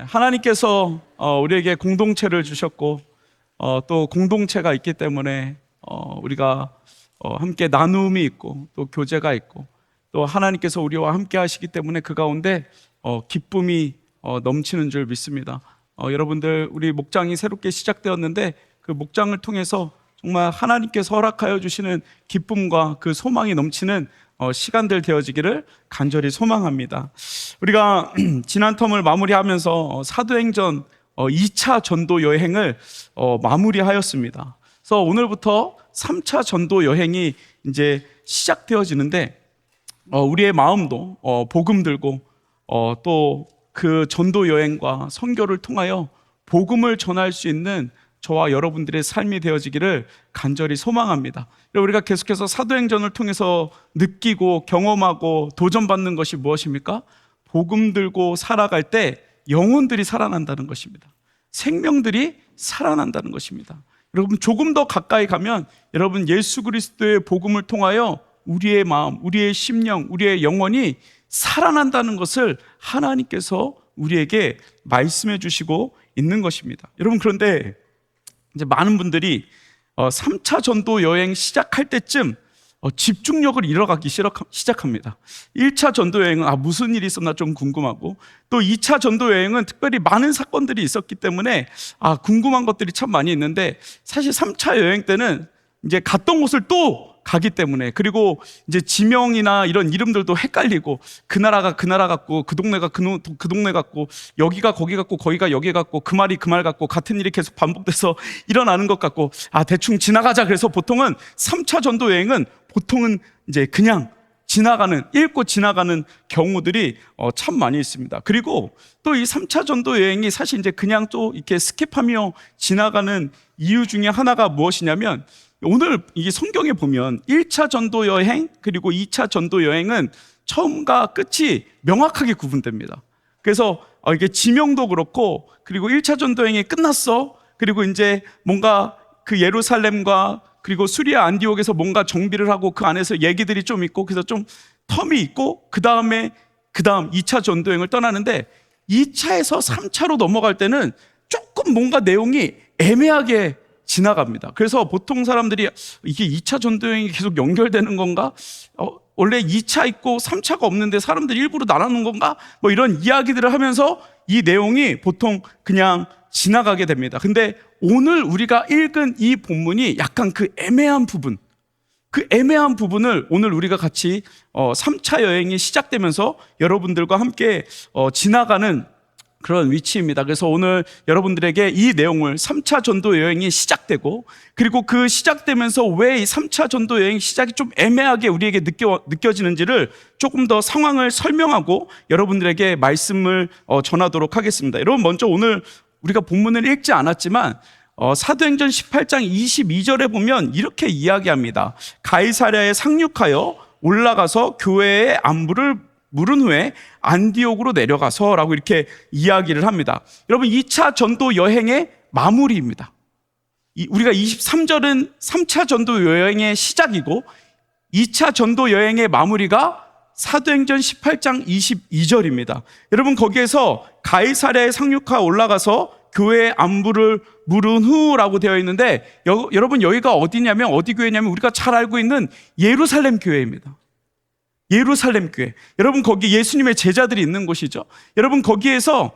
하나님께서 우리에게 공동체를 주셨고 또 공동체가 있기 때문에 우리가 함께 나눔이 있고 또 교제가 있고 또 하나님께서 우리와 함께 하시기 때문에 그 가운데 기쁨이 넘치는 줄 믿습니다. 여러분들, 우리 목장이 새롭게 시작되었는데 그 목장을 통해서 정말 하나님께서 허락하여 주시는 기쁨과 그 소망이 넘치는 시간들 되어지기를 간절히 소망합니다. 우리가 지난 텀을 마무리하면서 사도행전 2차 전도 여행을 마무리하였습니다. 그래서 오늘부터 3차 전도 여행이 이제 시작되어지는데 우리의 마음도 복음 들고 또 그 전도 여행과 선교를 통하여 복음을 전할 수 있는 저와 여러분들의 삶이 되어지기를 간절히 소망합니다. 우리가 계속해서 사도행전을 통해서 느끼고 경험하고 도전받는 것이 무엇입니까? 복음 들고 살아갈 때 영혼들이 살아난다는 것입니다. 생명들이 살아난다는 것입니다. 여러분, 조금 더 가까이 가면 여러분, 예수 그리스도의 복음을 통하여 우리의 마음, 우리의 심령, 우리의 영혼이 살아난다는 것을 하나님께서 우리에게 말씀해 주시고 있는 것입니다. 여러분, 그런데 이제 많은 분들이 3차 전도 여행 시작할 때쯤 집중력을 잃어가기 시작합니다. 1차 전도 여행은 무슨 일이 있었나 좀 궁금하고, 또 2차 전도 여행은 특별히 많은 사건들이 있었기 때문에 궁금한 것들이 참 많이 있는데, 사실 3차 여행 때는 이제 갔던 곳을 또 가기 때문에, 그리고 이제 지명이나 이런 이름들도 헷갈리고, 그 나라가 그 나라 같고 그 동네가 그 동네 같고, 여기가 거기 같고 거기가 여기 같고, 그 말이 그 말 같고, 같은 일이 계속 반복돼서 일어나는 것 같고, 대충 지나가자. 그래서 보통은 3차 전도 여행은 보통은 이제 그냥 읽고 지나가는 경우들이 참 많이 있습니다. 그리고 또 이 3차 전도 여행이 사실 이제 그냥 또 이렇게 스킵하며 지나가는 이유 중에 하나가 무엇이냐면, 오늘 이 성경에 보면 1차 전도 여행 그리고 2차 전도 여행은 처음과 끝이 명확하게 구분됩니다. 그래서 이게 지명도 그렇고, 그리고 1차 전도 여행이 끝났어. 그리고 이제 뭔가 그 예루살렘과 그리고 수리아 안디옥에서 뭔가 정비를 하고 그 안에서 얘기들이 좀 있고, 그래서 좀 텀이 있고, 그 다음 2차 전도 여행을 떠나는데, 2차에서 3차로 넘어갈 때는 조금 뭔가 내용이 애매하게 지나갑니다. 그래서 보통 사람들이 이게 2차 전도 여행이 계속 연결되는 건가? 원래 2차 있고 3차가 없는데 사람들이 일부러 나누는 건가? 뭐 이런 이야기들을 하면서 이 내용이 보통 그냥 지나가게 됩니다. 근데 오늘 우리가 읽은 이 본문이 약간 그 애매한 부분을 오늘 우리가 같이 3차 여행이 시작되면서 여러분들과 함께 지나가는 그런 위치입니다. 그래서 오늘 여러분들에게 이 내용을, 3차 전도 여행이 시작되고, 그리고 그 시작되면서 왜 이 3차 전도 여행 시작이 좀 애매하게 우리에게 느껴지는지를 조금 더 상황을 설명하고 여러분들에게 말씀을 전하도록 하겠습니다. 여러분, 먼저 오늘 우리가 본문을 읽지 않았지만 사도행전 18장 22절에 보면 이렇게 이야기합니다. 가이사랴에 상륙하여 올라가서 교회의 안부를 물은 후에 안디옥으로 내려가서라고 이렇게 이야기를 합니다. 여러분, 2차 전도 여행의 마무리입니다. 우리가 23절은 3차 전도 여행의 시작이고, 2차 전도 여행의 마무리가 사도행전 18장 22절입니다. 여러분, 거기에서 가이사랴에 상륙하여 올라가서 교회의 안부를 물은 후라고 되어 있는데, 여러분, 여기가 어디냐면, 어디 교회냐면 우리가 잘 알고 있는 예루살렘 교회입니다. 예루살렘 교회. 여러분, 거기 예수님의 제자들이 있는 곳이죠. 여러분, 거기에서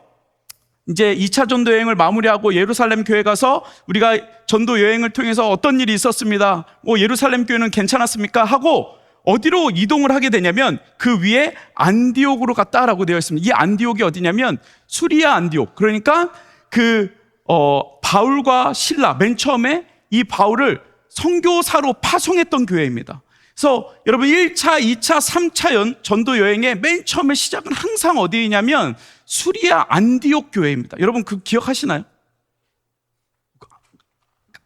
이제 2차 전도 여행을 마무리하고 예루살렘 교회 가서 우리가 전도 여행을 통해서 어떤 일이 있었습니다. 예루살렘 교회는 괜찮았습니까? 하고 어디로 이동을 하게 되냐면 그 위에 안디옥으로 갔다라고 되어 있습니다. 이 안디옥이 어디냐면 수리아 안디옥. 그러니까 바울과 실라, 맨 처음에 이 바울을 선교사로 파송했던 교회입니다. 그래서 여러분, 1차, 2차, 3차 전도 여행의 맨 처음에 시작은 항상 어디냐면 수리아 안디옥 교회입니다. 여러분, 그 기억하시나요?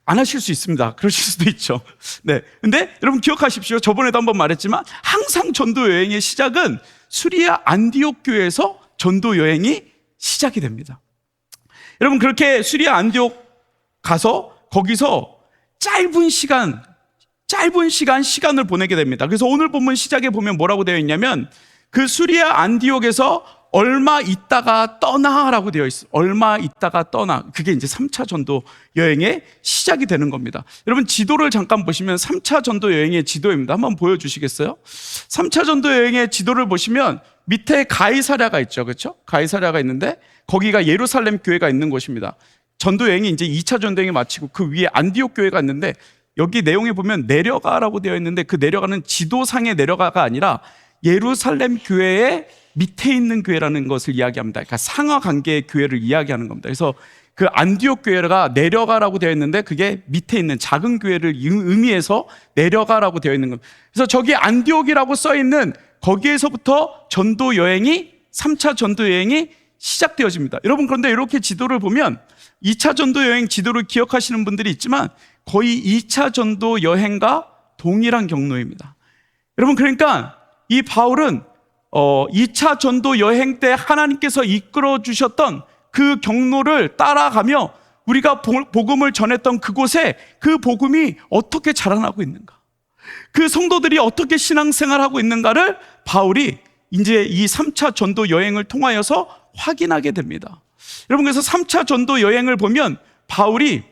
안 하실 수 있습니다. 그러실 수도 있죠. 네. 근데 여러분, 기억하십시오. 저번에도 한번 말했지만 항상 전도 여행의 시작은 수리아 안디옥 교회에서 전도 여행이 시작이 됩니다. 여러분, 그렇게 수리아 안디옥 가서 거기서 짧은 시간을 보내게 됩니다. 그래서 오늘 본문 시작에 보면 뭐라고 되어 있냐면, 그 수리아 안디옥에서 얼마 있다가 떠나라고 되어 있어요. 얼마 있다가 떠나. 그게 이제 3차 전도 여행의 시작이 되는 겁니다. 여러분 지도를 잠깐 보시면 3차 전도 여행의 지도입니다. 한번 보여주시겠어요? 3차 전도 여행의 지도를 보시면 밑에 가이사랴가 있죠. 그렇죠? 가이사랴가 있는데 거기가 예루살렘 교회가 있는 곳입니다. 전도 여행이 이제 2차 전도 여행이 마치고 그 위에 안디옥 교회가 있는데 여기 내용에 보면 내려가라고 되어 있는데 그 내려가는 지도상의 내려가가 아니라 예루살렘 교회의 밑에 있는 교회라는 것을 이야기합니다. 그러니까 상하 관계의 교회를 이야기하는 겁니다. 그래서 그 안디옥 교회가 내려가라고 되어 있는데 그게 밑에 있는 작은 교회를 의미해서 내려가라고 되어 있는 겁니다. 그래서 저기 안디옥이라고 써 있는 거기에서부터 전도 여행이 3차 전도 여행이 시작되어집니다. 여러분 그런데 이렇게 지도를 보면 2차 전도 여행 지도를 기억하시는 분들이 있지만 거의 2차 전도 여행과 동일한 경로입니다. 여러분 그러니까 이 바울은 2차 전도 여행 때 하나님께서 이끌어 주셨던 그 경로를 따라가며 우리가 복음을 전했던 그곳에 그 복음이 어떻게 자라나고 있는가, 그 성도들이 어떻게 신앙생활하고 있는가를 바울이 이제 이 3차 전도 여행을 통하여서 확인하게 됩니다. 여러분 그래서 3차 전도 여행을 보면 바울이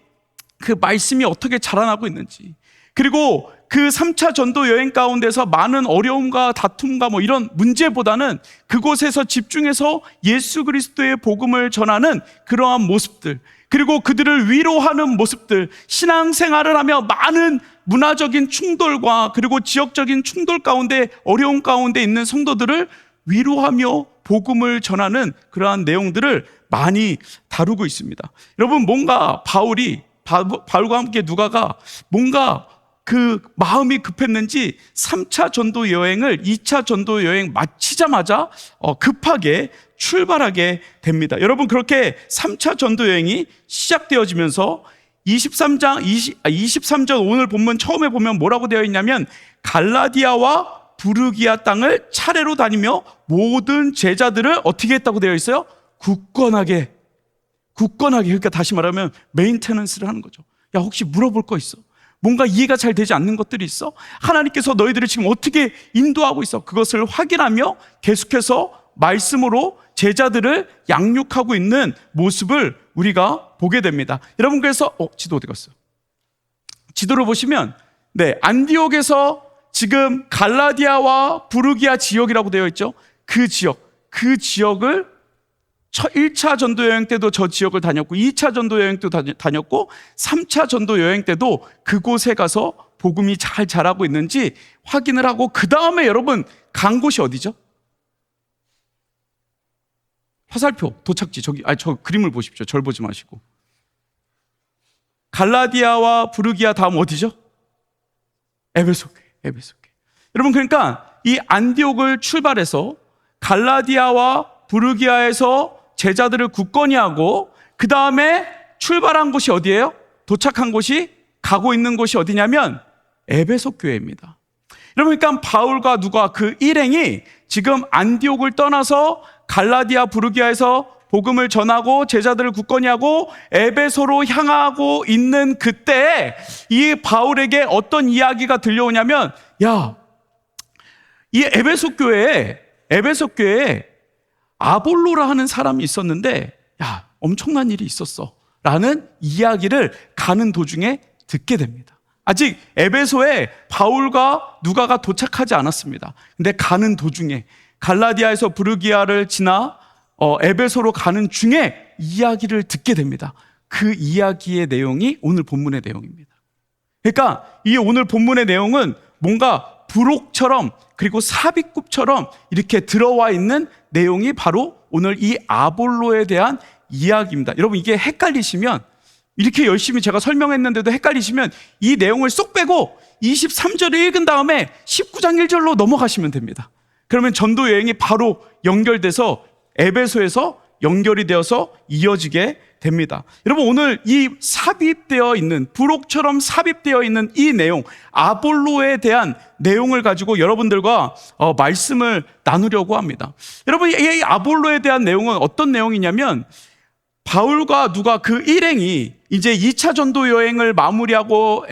그 말씀이 어떻게 자라나고 있는지, 그리고 그 3차 전도 여행 가운데서 많은 어려움과 다툼과 뭐 이런 문제보다는 그곳에서 집중해서 예수 그리스도의 복음을 전하는 그러한 모습들, 그리고 그들을 위로하는 모습들, 신앙생활을 하며 많은 문화적인 충돌과 그리고 지역적인 충돌 가운데 어려움 가운데 있는 성도들을 위로하며 복음을 전하는 그러한 내용들을 많이 다루고 있습니다. 여러분 뭔가 바울과 함께 누가가 뭔가 그 마음이 급했는지 3차 전도 여행을 2차 전도 여행 마치자마자 급하게 출발하게 됩니다. 여러분 그렇게 3차 전도 여행이 시작되어지면서 23절 오늘 본문 처음에 보면 뭐라고 되어 있냐면 갈라디아와 부르기아 땅을 차례로 다니며 모든 제자들을 어떻게 했다고 되어 있어요? 굳건하게 그러니까 다시 말하면 메인테넌스를 하는 거죠. 야 혹시 물어볼 거 있어? 뭔가 이해가 잘 되지 않는 것들이 있어? 하나님께서 너희들을 지금 어떻게 인도하고 있어? 그것을 확인하며 계속해서 말씀으로 제자들을 양육하고 있는 모습을 우리가 보게 됩니다. 여러분 그래서 지도 어디 갔어? 지도를 보시면 안디옥에서 지금 갈라디아와 부르기아 지역이라고 되어 있죠. 그 지역을 1차 전도 여행 때도 저 지역을 다녔고 2차 전도 여행 때도 다녔고 3차 전도 여행 때도 그곳에 가서 복음이 잘 자라고 있는지 확인을 하고 그 다음에 여러분 간 곳이 어디죠? 화살표 도착지 저 그림을 보십시오. 절 보지 마시고 갈라디아와 부르기아 다음 어디죠? 에베소 교회. 여러분 그러니까 이 안디옥을 출발해서 갈라디아와 부르기아에서 제자들을 굳건히 하고 그 다음에 출발한 곳이 어디예요? 도착한 곳이 가고 있는 곳이 어디냐면 에베소 교회입니다. 여러분 그러니까 바울과 누가 그 일행이 지금 안디옥을 떠나서 갈라디아 부르기아에서 복음을 전하고 제자들을 굳건히 하고 에베소로 향하고 있는 그때 이 바울에게 어떤 이야기가 들려오냐면 이 에베소 교회에 아볼로라 하는 사람이 있었는데 엄청난 일이 있었어 라는 이야기를 가는 도중에 듣게 됩니다. 아직 에베소에 바울과 누가가 도착하지 않았습니다. 근데 가는 도중에 갈라디아에서 부르기아를 지나 에베소로 가는 중에 이야기를 듣게 됩니다. 그 이야기의 내용이 오늘 본문의 내용입니다. 그러니까 이 오늘 본문의 내용은 뭔가 부록처럼 그리고 삽입굽처럼 이렇게 들어와 있는 내용이 바로 오늘 이 아볼로에 대한 이야기입니다. 여러분 이게 헷갈리시면 이렇게 열심히 제가 설명했는데도 헷갈리시면 이 내용을 쏙 빼고 23절을 읽은 다음에 19장 1절로 넘어가시면 됩니다. 그러면 전도 여행이 바로 연결돼서 에베소에서 연결이 되어서 이어지게 됩니다. 여러분 오늘 이 삽입되어 있는 부록처럼 삽입되어 있는 이 내용 아볼로에 대한 내용을 가지고 여러분들과 말씀을 나누려고 합니다. 여러분 이 아볼로에 대한 내용은 어떤 내용이냐면 바울과 누가 그 일행이 이제 2차 전도 여행을 마무리하고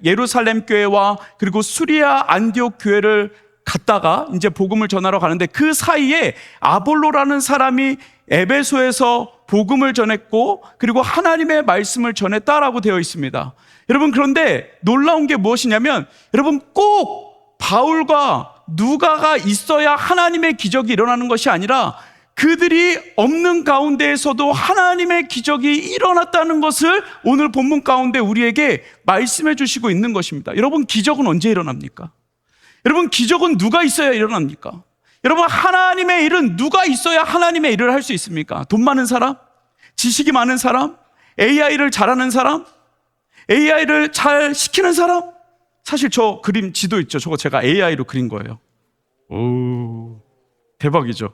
예루살렘 교회와 그리고 수리아 안디옥 교회를 갔다가 이제 복음을 전하러 가는데 그 사이에 아볼로라는 사람이 에베소에서 복음을 전했고 그리고 하나님의 말씀을 전했다라고 되어 있습니다. 여러분, 그런데 놀라운 게 무엇이냐면 여러분, 꼭 바울과 누가가 있어야 하나님의 기적이 일어나는 것이 아니라 그들이 없는 가운데에서도 하나님의 기적이 일어났다는 것을 오늘 본문 가운데 우리에게 말씀해 주시고 있는 것입니다. 여러분, 기적은 언제 일어납니까? 여러분, 기적은 누가 있어야 일어납니까? 여러분, 하나님의 일은 누가 있어야 하나님의 일을 할 수 있습니까? 돈 많은 사람? 지식이 많은 사람? AI를 잘하는 사람? AI를 잘 시키는 사람? 사실 저 그림 지도 있죠. 저거 제가 AI로 그린 거예요. 오, 대박이죠.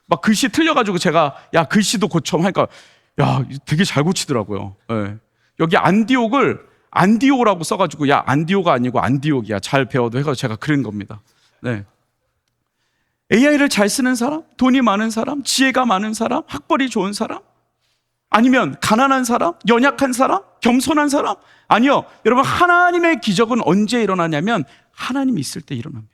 막 글씨 틀려가지고 제가 야, 글씨도 고쳐 하니까 야, 되게 잘 고치더라고요. 네. 여기 안디오라고 써가지고 야, 안디오가 아니고 안디옥이야, 잘 배워도 해가지고 제가 그린 겁니다. 네. AI를 잘 쓰는 사람, 돈이 많은 사람, 지혜가 많은 사람, 학벌이 좋은 사람, 아니면 가난한 사람, 연약한 사람, 겸손한 사람? 아니요. 여러분, 하나님의 기적은 언제 일어나냐면 하나님이 있을 때 일어납니다.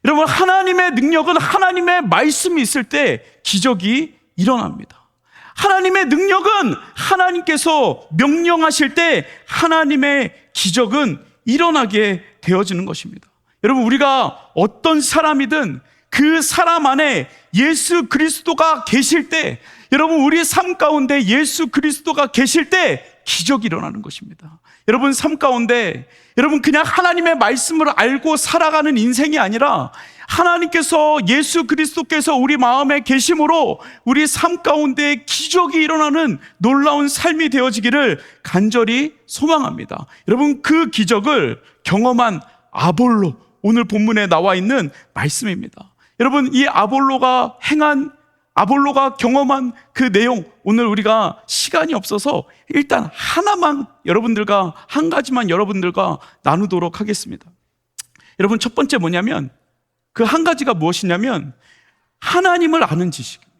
여러분, 하나님의 능력은 하나님의 말씀이 있을 때 기적이 일어납니다. 하나님의 능력은 하나님께서 명령하실 때 하나님의 기적은 일어나게 되어지는 것입니다. 여러분, 우리가 어떤 사람이든 그 사람 안에 예수 그리스도가 계실 때, 여러분, 우리 삶 가운데 예수 그리스도가 계실 때 기적이 일어나는 것입니다. 여러분, 삶 가운데 여러분 그냥 하나님의 말씀을 알고 살아가는 인생이 아니라 하나님께서, 예수 그리스도께서 우리 마음에 계심으로 우리 삶 가운데 기적이 일어나는 놀라운 삶이 되어지기를 간절히 소망합니다. 여러분, 그 기적을 경험한 아볼로, 오늘 본문에 나와 있는 말씀입니다. 여러분, 이 아볼로가 경험한 그 내용, 오늘 우리가 시간이 없어서 일단 여러분들과 한 가지만 여러분들과 나누도록 하겠습니다. 여러분, 첫 번째 뭐냐면, 그 한 가지가 무엇이냐면 하나님을 아는 지식입니다.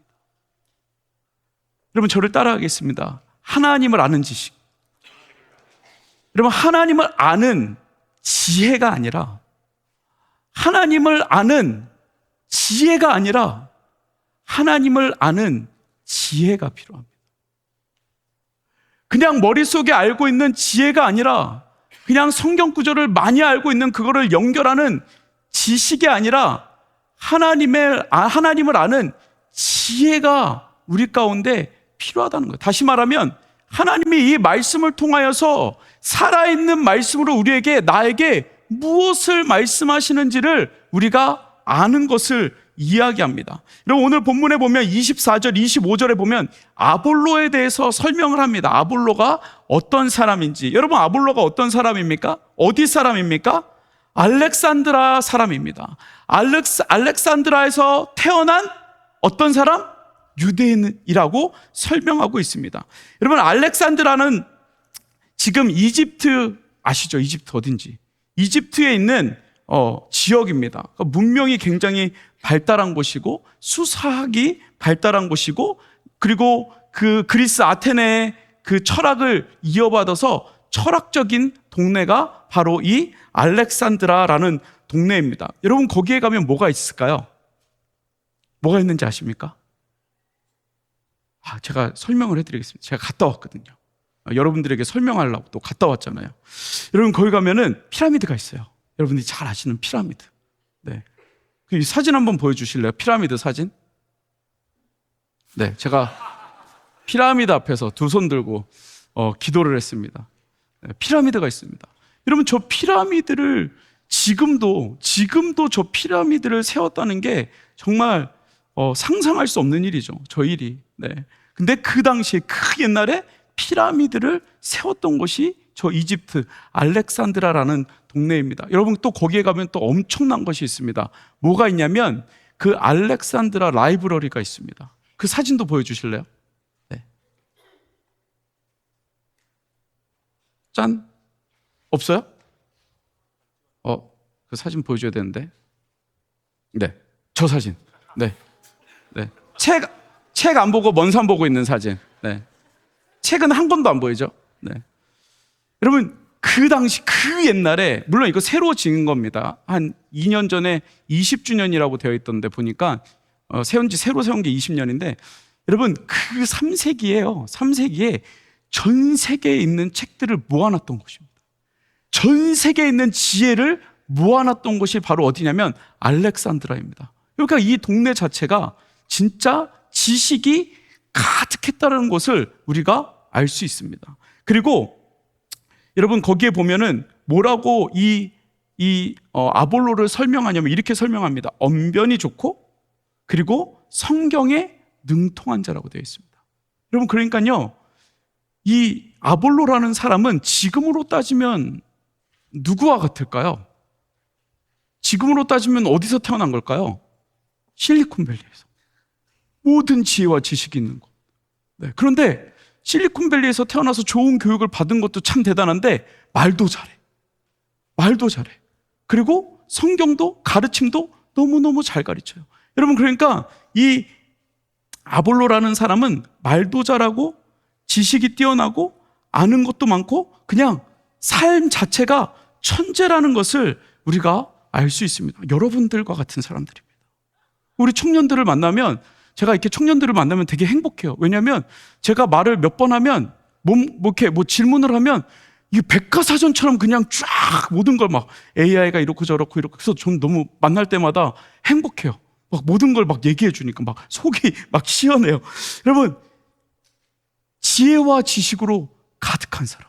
여러분, 저를 따라하겠습니다. 하나님을 아는 지식. 여러분, 하나님을 아는 지혜가 아니라, 하나님을 아는 지혜가 아니라 하나님을 아는 지혜가 필요합니다. 그냥 머릿속에 알고 있는 지혜가 아니라 그냥 성경 구절을 많이 알고 있는 그거를 연결하는 지식이 아니라 하나님을 아는 지혜가 우리 가운데 필요하다는 거예요. 다시 말하면 하나님이 이 말씀을 통하여서 살아있는 말씀으로 나에게 무엇을 말씀하시는지를 우리가 아는 것을 이야기합니다. 여러분, 오늘 본문에 보면 24절, 25절에 보면 아볼로에 대해서 설명을 합니다. 아볼로가 어떤 사람인지. 여러분, 아볼로가 어떤 사람입니까? 어디 사람입니까? 알렉산드라 사람입니다. 알렉산드라에서 태어난 어떤 사람? 유대인이라고 설명하고 있습니다. 여러분, 알렉산드라는 지금 이집트 아시죠? 이집트 어딘지. 이집트에 있는 지역입니다. 그러니까 문명이 굉장히 발달한 곳이고 수사학이 발달한 곳이고, 그리고 그 그리스 아테네의 그 철학을 이어받아서 철학적인 동네가 바로 이 알렉산드라라는 동네입니다. 여러분, 거기에 가면 뭐가 있을까요? 뭐가 있는지 아십니까? 제가 설명을 해드리겠습니다. 제가 갔다 왔거든요. 여러분들에게 설명하려고 또 갔다 왔잖아요. 여러분, 거기 가면은 피라미드가 있어요. 여러분들이 잘 아시는 피라미드. 네. 이 사진 한번 보여주실래요? 피라미드 사진. 네, 제가 피라미드 앞에서 두 손 들고 기도를 했습니다. 네, 피라미드가 있습니다. 여러분, 저 피라미드를 지금도 저 피라미드를 세웠다는 게 정말 상상할 수 없는 일이죠. 저 일이. 네. 근데 그 당시에 그 옛날에 피라미드를 세웠던 곳이 저 이집트 알렉산드라라는 동네입니다. 여러분, 또 거기에 가면 또 엄청난 것이 있습니다. 뭐가 있냐면 그 알렉산드라 라이브러리가 있습니다. 그 사진도 보여주실래요? 네. 짠. 없어요? 그 사진 보여줘야 되는데. 네. 저 사진. 네. 네. 책 안 보고 먼 산 보고 있는 사진. 네. 책은 한 권도 안 보이죠? 네. 여러분, 그 당시 그 옛날에, 물론 이거 새로 지은 겁니다. 한 2년 전에 20주년이라고 되어 있던데 보니까 새로 세운 게 20년인데, 여러분 그 3세기에요. 3세기에 전 세계에 있는 책들을 모아놨던 곳입니다. 전 세계에 있는 지혜를 모아놨던 곳이 바로 어디냐면 알렉산드라입니다. 그러니까 이 동네 자체가 진짜 지식이 가득했다는 것을 우리가 알 수 있습니다. 그리고 여러분 거기에 보면은 뭐라고 아볼로를 설명하냐면 이렇게 설명합니다. 언변이 좋고 그리고 성경에 능통한 자라고 되어 있습니다. 여러분 그러니까요, 이 아볼로라는 사람은 지금으로 따지면 누구와 같을까요? 지금으로 따지면 어디서 태어난 걸까요? 실리콘밸리에서. 모든 지혜와 지식이 있는 곳. 네, 그런데 실리콘밸리에서 태어나서 좋은 교육을 받은 것도 참 대단한데 말도 잘해. 말도 잘해. 그리고 성경도 가르침도 너무너무 잘 가르쳐요. 여러분 그러니까 이 아볼로라는 사람은 말도 잘하고 지식이 뛰어나고 아는 것도 많고 그냥 삶 자체가 천재라는 것을 우리가 알 수 있습니다. 여러분들과 같은 사람들입니다. 우리 청년들을 만나면, 제가 이렇게 청년들을 만나면 되게 행복해요. 왜냐하면 제가 말을 몇 번 하면 질문을 하면 이 백과사전처럼 그냥 쫙 모든 걸 막 AI가 이렇고 저렇고 이렇고, 그래서 전 너무 만날 때마다 행복해요. 막 모든 걸 막 얘기해 주니까 막 속이 막 시원해요. 여러분, 지혜와 지식으로 가득한 사람,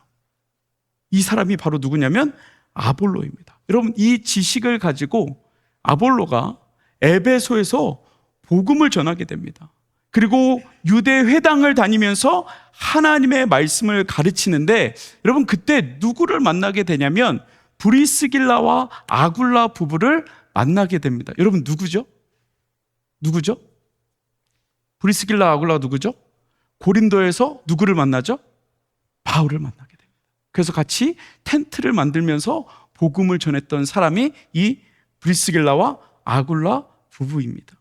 이 사람이 바로 누구냐면 아볼로입니다. 여러분 이 지식을 가지고 아볼로가 에베소에서 복음을 전하게 됩니다. 그리고 유대 회당을 다니면서 하나님의 말씀을 가르치는데, 여러분 그때 누구를 만나게 되냐면 브리스길라와 아굴라 부부를 만나게 됩니다. 여러분 누구죠? 누구죠? 브리스길라 아굴라 누구죠? 고린도에서 누구를 만나죠? 바울을 만나게 됩니다. 그래서 같이 텐트를 만들면서 복음을 전했던 사람이 이 브리스길라와 아굴라 부부입니다.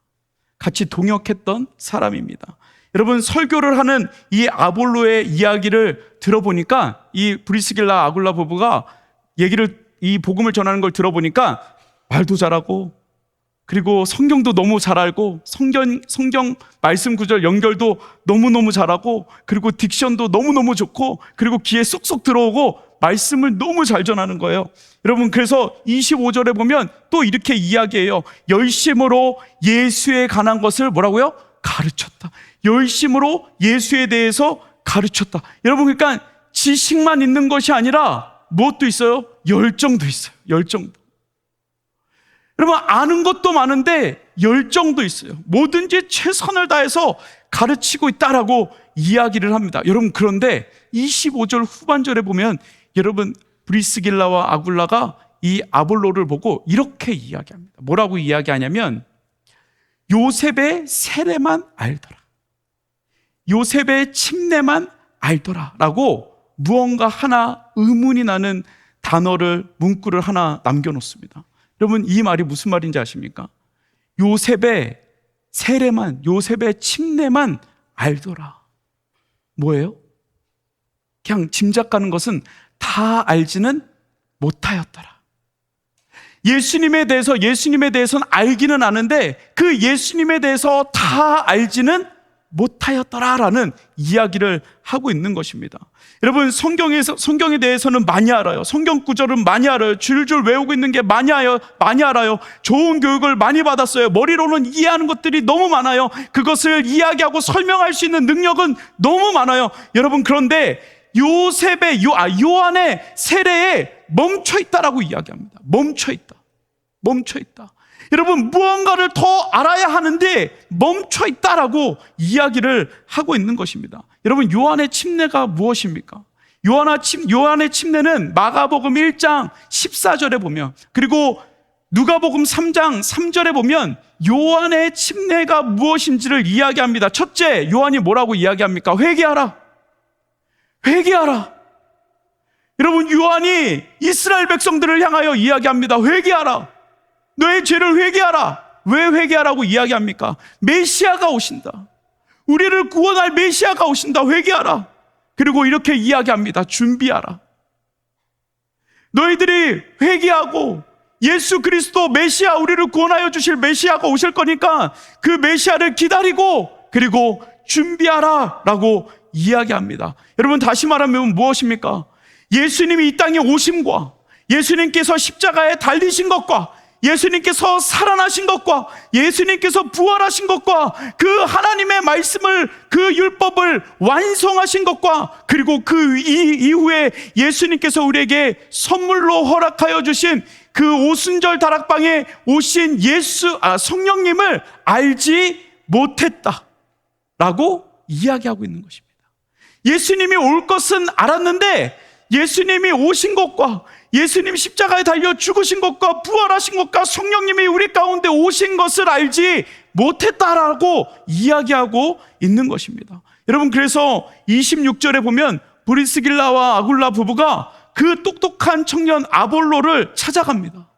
같이 동역했던 사람입니다. 여러분 설교를 하는 이 아볼로의 이야기를 들어보니까, 이 브리스길라 아굴라 부부가 이 복음을 전하는 걸 들어보니까 말도 잘하고 그리고 성경도 너무 잘 알고 성경 말씀 구절 연결도 너무너무 잘하고 그리고 딕션도 너무너무 좋고 그리고 귀에 쏙쏙 들어오고 말씀을 너무 잘 전하는 거예요. 여러분 그래서 25절에 보면 또 이렇게 이야기해요. 열심으로 예수에 관한 것을 뭐라고요? 가르쳤다. 열심으로 예수에 대해서 가르쳤다. 여러분 그러니까 지식만 있는 것이 아니라 무엇도 있어요? 열정도 있어요. 열정도. 여러분 아는 것도 많은데 열정도 있어요. 뭐든지 최선을 다해서 가르치고 있다라고 이야기를 합니다. 여러분 그런데 25절 후반절에 보면 여러분 브리스길라와 아굴라가 이 아볼로를 보고 이렇게 이야기합니다. 뭐라고 이야기하냐면 요셉의 세례만 알더라, 요셉의 침례만 알더라 라고 무언가 하나 의문이 나는 문구를 하나 남겨놓습니다. 여러분 이 말이 무슨 말인지 아십니까? 요셉의 세례만, 요셉의 침례만 알더라. 뭐예요? 그냥 짐작가는 것은 다 알지는 못하였더라. 예수님에 대해서는 알기는 아는데 그 예수님에 대해서 다 알지는 못하였더라라는 이야기를 하고 있는 것입니다. 여러분 성경에 대해서는 많이 알아요. 성경 구절은 많이 알아요. 줄줄 외우고 있는 게 많이 알아요. 좋은 교육을 많이 받았어요. 머리로는 이해하는 것들이 너무 많아요. 그것을 이야기하고 설명할 수 있는 능력은 너무 많아요. 여러분 그런데 요한의 세례에 멈춰 있다라고 이야기합니다. 멈춰 있다. 여러분 무언가를 더 알아야 하는데 멈춰 있다라고 이야기를 하고 있는 것입니다. 여러분 요한의 침례가 무엇입니까? 요한의 침례는 마가복음 1장 14절에 보면, 그리고 누가복음 3장 3절에 보면 요한의 침례가 무엇인지를 이야기합니다. 첫째, 요한이 뭐라고 이야기합니까? 회개하라. 여러분 요한이 이스라엘 백성들을 향하여 이야기합니다. 회개하라. 너의 죄를 회개하라. 왜 회개하라고 이야기합니까? 메시아가 오신다. 우리를 구원할 메시아가 오신다. 회개하라. 그리고 이렇게 이야기합니다. 준비하라. 너희들이 회개하고 예수 그리스도 메시아, 우리를 구원하여 주실 메시아가 오실 거니까 그 메시아를 기다리고 그리고 준비하라 라고 이야기합니다. 여러분, 다시 말하면 무엇입니까? 예수님이 이 땅에 오심과 예수님께서 십자가에 달리신 것과 예수님께서 살아나신 것과 예수님께서 부활하신 것과 그 하나님의 말씀을, 그 율법을 완성하신 것과 그리고 그 이후에 예수님께서 우리에게 선물로 허락하여 주신 그 오순절 다락방에 오신 성령님을 알지 못했다라고 이야기하고 있는 것입니다. 예수님이 올 것은 알았는데 예수님이 오신 것과 예수님 십자가에 달려 죽으신 것과 부활하신 것과 성령님이 우리 가운데 오신 것을 알지 못했다라고 이야기하고 있는 것입니다. 여러분, 그래서 26절에 보면 브리스길라와 아굴라 부부가 그 똑똑한 청년 아볼로를 찾아갑니다.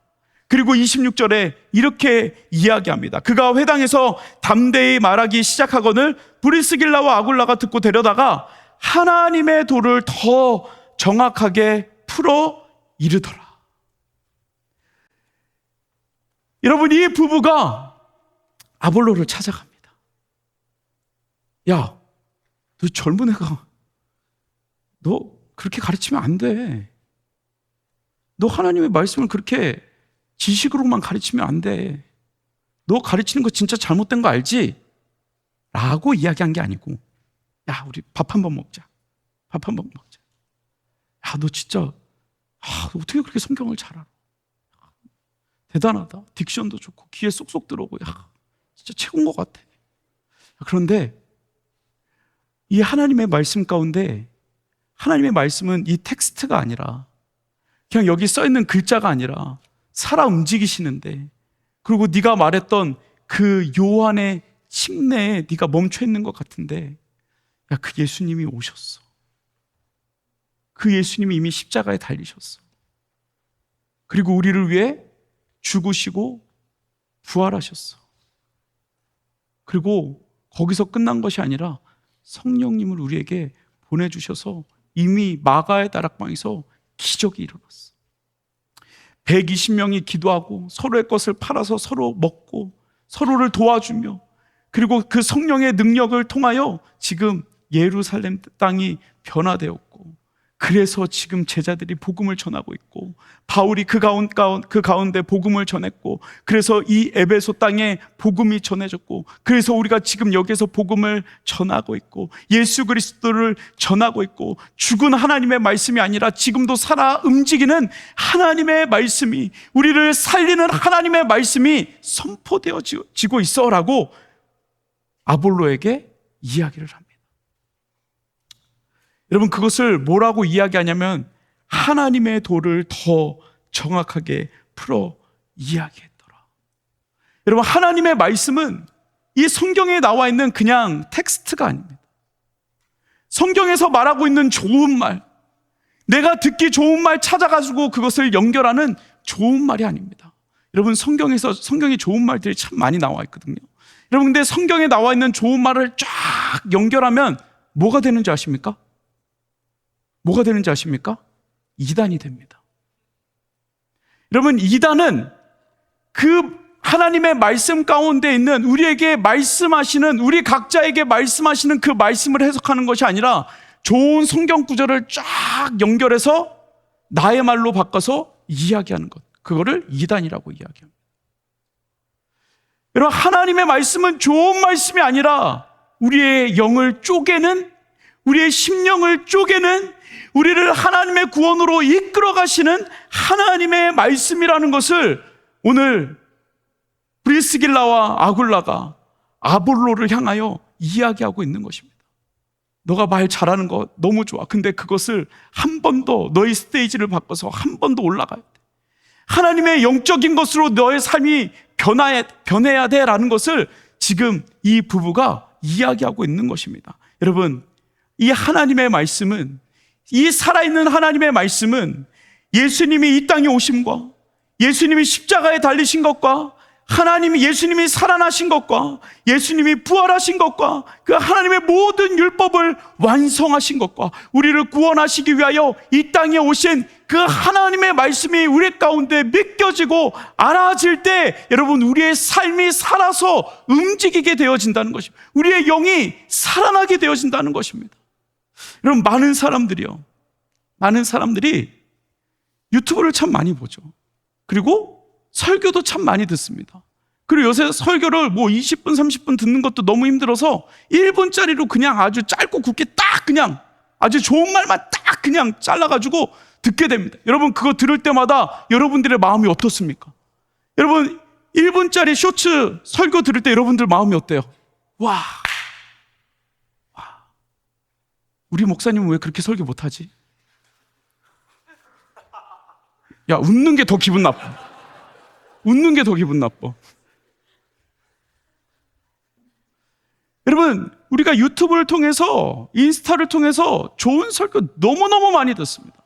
그리고 26절에 이렇게 이야기합니다. 그가 회당에서 담대히 말하기 시작하거늘 브리스길라와 아굴라가 듣고 데려다가 하나님의 도를 더 정확하게 풀어 이르더라. 여러분, 이 부부가 아볼로를 찾아갑니다. 야, 너 젊은 애가 너 그렇게 가르치면 안 돼. 너 하나님의 말씀을 그렇게 지식으로만 가르치면 안 돼. 너 가르치는 거 진짜 잘못된 거 알지? 라고 이야기한 게 아니고, 야, 우리 밥 한번 먹자. 밥 한번 먹자. 야, 너 진짜 어떻게 그렇게 성경을 잘 알아? 대단하다. 딕션도 좋고 귀에 쏙쏙 들어오고, 야, 진짜 최고인 것 같아. 그런데 이 하나님의 말씀 가운데, 하나님의 말씀은 이 텍스트가 아니라 그냥 여기 써있는 글자가 아니라 살아 움직이시는데, 그리고 네가 말했던 그 요한의 침례에 네가 멈춰 있는 것 같은데, 야, 그 예수님이 오셨어. 그 예수님이 이미 십자가에 달리셨어. 그리고 우리를 위해 죽으시고 부활하셨어. 그리고 거기서 끝난 것이 아니라 성령님을 우리에게 보내주셔서 이미 마가의 다락방에서 기적이 일어났어. 120명이 기도하고 서로의 것을 팔아서 서로 먹고 서로를 도와주며, 그리고 그 성령의 능력을 통하여 지금 예루살렘 땅이 변화되었고, 그래서 지금 제자들이 복음을 전하고 있고, 바울이 그 가운데 복음을 전했고, 그래서 이 에베소 땅에 복음이 전해졌고, 그래서 우리가 지금 여기서 복음을 전하고 있고, 예수 그리스도를 전하고 있고, 죽은 하나님의 말씀이 아니라 지금도 살아 움직이는 하나님의 말씀이, 우리를 살리는 하나님의 말씀이 선포되어지고 있어라고 아볼로에게 이야기를 합니다. 여러분, 그것을 뭐라고 이야기하냐면 하나님의 도를 더 정확하게 풀어 이야기했더라. 여러분, 하나님의 말씀은 이 성경에 나와 있는 그냥 텍스트가 아닙니다. 성경에서 말하고 있는 좋은 말, 내가 듣기 좋은 말 찾아가지고 그것을 연결하는 좋은 말이 아닙니다. 여러분, 성경에 좋은 말들이 참 많이 나와 있거든요. 여러분, 근데 성경에 나와 있는 좋은 말을 쫙 연결하면 뭐가 되는지 아십니까? 뭐가 되는지 아십니까? 이단이 됩니다. 여러분, 이단은 그 하나님의 말씀 가운데 있는 우리에게 말씀하시는, 우리 각자에게 말씀하시는 그 말씀을 해석하는 것이 아니라 좋은 성경 구절을 쫙 연결해서 나의 말로 바꿔서 이야기하는 것, 그거를 이단이라고 이야기합니다. 여러분, 하나님의 말씀은 좋은 말씀이 아니라 우리의 영을 쪼개는, 우리의 심령을 쪼개는, 우리를 하나님의 구원으로 이끌어 가시는 하나님의 말씀이라는 것을 오늘 브리스길라와 아굴라가 아볼로를 향하여 이야기하고 있는 것입니다. 너가 말 잘하는 거 너무 좋아. 근데 그것을 한 번 더, 너의 스테이지를 바꿔서 한 번 더 올라가야 돼. 하나님의 영적인 것으로 너의 삶이 변해야 돼라는 것을 지금 이 부부가 이야기하고 있는 것입니다. 여러분, 이 하나님의 말씀은, 이 살아있는 하나님의 말씀은 예수님이 이 땅에 오심과 예수님이 십자가에 달리신 것과 하나님이, 예수님이 살아나신 것과 예수님이 부활하신 것과 그 하나님의 모든 율법을 완성하신 것과 우리를 구원하시기 위하여 이 땅에 오신 그 하나님의 말씀이 우리 가운데 믿겨지고 알아질 때 여러분, 우리의 삶이 살아서 움직이게 되어진다는 것입니다. 우리의 영이 살아나게 되어진다는 것입니다. 여러분, 많은 사람들이 유튜브를 참 많이 보죠. 그리고 설교도 참 많이 듣습니다. 그리고 요새 설교를 20분, 30분 듣는 것도 너무 힘들어서 1분짜리로 그냥 아주 짧고 굵게 딱 그냥 아주 좋은 말만 딱 그냥 잘라가지고 듣게 됩니다. 여러분, 그거 들을 때마다 여러분들의 마음이 어떻습니까? 여러분, 1분짜리 쇼츠 설교 들을 때 여러분들 마음이 어때요? 와, 우리 목사님은 왜 그렇게 설교 못하지? 야, 웃는 게 더 기분 나빠. 웃는 게 더 기분 나빠. 여러분, 우리가 유튜브를 통해서, 인스타를 통해서 좋은 설교 너무너무 많이 듣습니다.